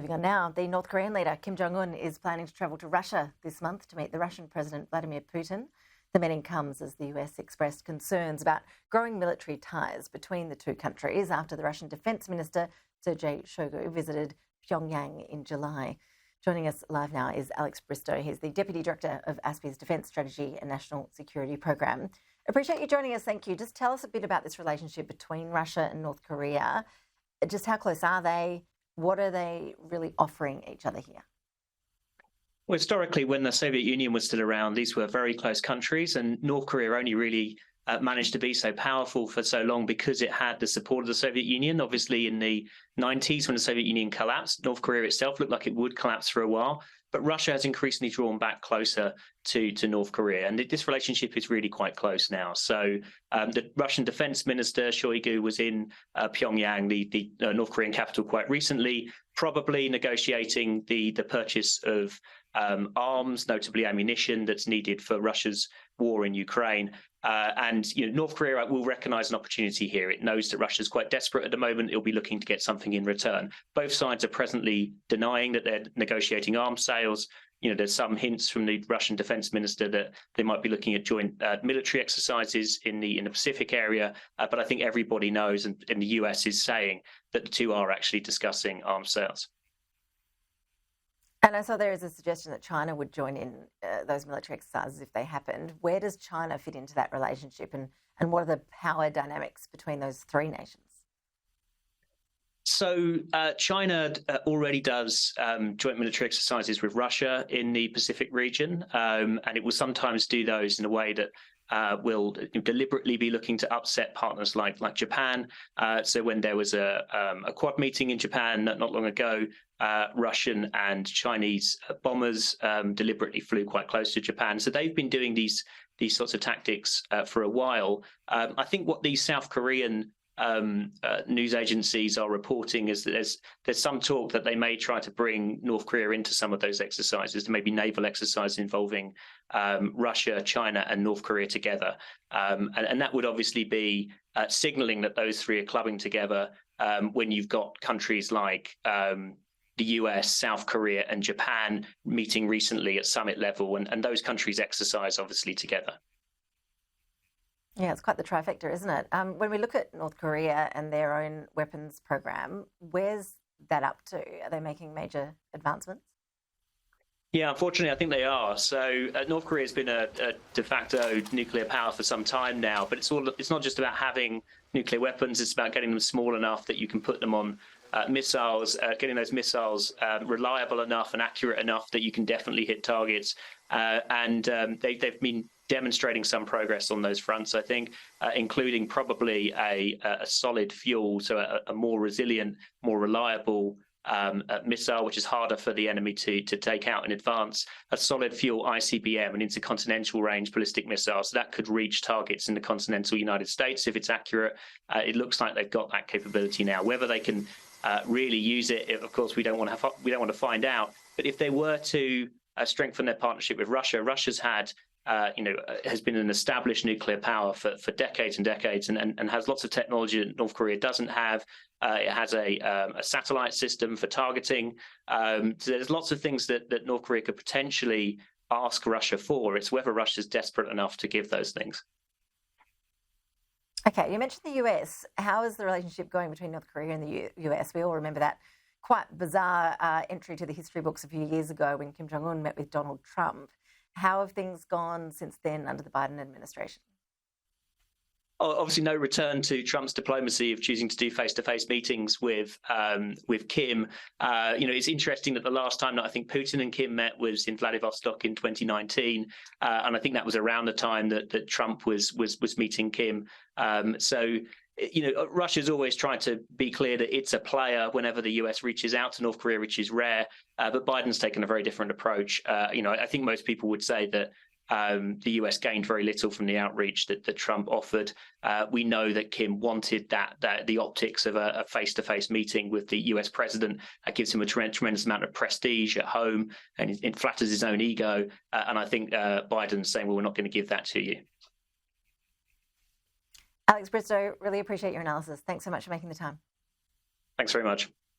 Moving on now, the North Korean leader Kim Jong-un is planning to travel to Russia this month to meet the Russian President Vladimir Putin. The meeting comes as the US expressed concerns about growing military ties between the two countries after the Russian Defence Minister Sergei Shoigu visited Pyongyang in July. Joining us live now is Alex Bristow. He's the Deputy Director of ASPI's Defence Strategy and National Security Program. Appreciate you joining us, thank you. Just tell us a bit about this relationship between Russia and North Korea. Just how close are they? What are they really offering each other here? Well, historically, when the Soviet Union was still around, these were very close countries, and North Korea only really managed to be so powerful for so long because it had the support of the Soviet Union. Obviously, in the 90s, when the Soviet Union collapsed, North Korea itself looked like it would collapse for a while. But Russia has increasingly drawn back closer to North Korea, and this relationship is really quite close now. So the Russian Defense Minister Shoigu was in Pyongyang, the North Korean capital, quite recently, probably negotiating the purchase of arms, notably ammunition that's needed for Russia's war in Ukraine. And North Korea will recognise an opportunity here. It knows that Russia's quite desperate at the moment. It'll be looking to get something in return. Both sides are presently denying that they're negotiating arms sales. There's some hints from the Russian defense minister that they might be looking at joint military exercises in the Pacific area. But I think everybody knows, and the US is saying, that the two are actually discussing arms sales. And I saw there is a suggestion that China would join in those military exercises if they happened. Where does China fit into that relationship, and what are the power dynamics between those three nations? So China already does joint military exercises with Russia in the Pacific region, and it will sometimes do those in a way that will deliberately be looking to upset partners like Japan. So when there was a Quad meeting in Japan not long ago, Russian and Chinese bombers deliberately flew quite close to Japan. So they've been doing these sorts of tactics for a while. I think what these South Korean news agencies are reporting is that there's some talk that they may try to bring North Korea into some of those exercises. There may be naval exercises involving Russia, China, and North Korea together, and that would obviously be signalling that those three are clubbing together when you've got countries like the US, South Korea, and Japan meeting recently at summit level, and those countries exercise obviously together. Yeah, it's quite the trifecta, isn't it? When we look at North Korea and their own weapons program, where's that up to? Are they making major advancements? Yeah, unfortunately, I think they are. So North Korea has been a de facto nuclear power for some time now, but it's not just about having nuclear weapons. It's about getting them small enough that you can put them on missiles, getting those missiles reliable enough and accurate enough that you can definitely hit targets. And they've been demonstrating some progress on those fronts, I think, including probably a solid fuel, so a more resilient, more reliable missile, which is harder for the enemy to take out in advance, a solid fuel ICBM, an intercontinental range ballistic missile. So that could reach targets in the continental United States if it's accurate. It looks like they've got that capability now. Whether they can really use it, of course, we don't want to find out. But if they were to strengthen their partnership with Russia, Russia's had has been an established nuclear power for decades and decades, and has lots of technology that North Korea doesn't have. It has a satellite system for targeting. So there's lots of things that North Korea could potentially ask Russia for. It's whether Russia's desperate enough to give those things. Okay, you mentioned the US. How is the relationship going between North Korea and the US? We all remember that quite bizarre entry to the history books a few years ago when Kim Jong-un met with Donald Trump. How have things gone since then under the Biden administration? Obviously, no return to Trump's diplomacy of choosing to do face-to-face meetings with Kim. It's interesting that the last time that I think Putin and Kim met was in Vladivostok in 2019, and I think that was around the time that Trump was meeting Kim. Russia's always tried to be clear that it's a player whenever the US reaches out to North Korea, which is rare. But Biden's taken a very different approach. I think most people would say that the US gained very little from the outreach that Trump offered. We know that Kim wanted the optics of a face-to-face meeting with the US president. That gives him a tremendous amount of prestige at home, and it flatters his own ego. And I think Biden's saying, well, we're not going to give that to you. Alex Bristow, really appreciate your analysis. Thanks so much for making the time. Thanks very much.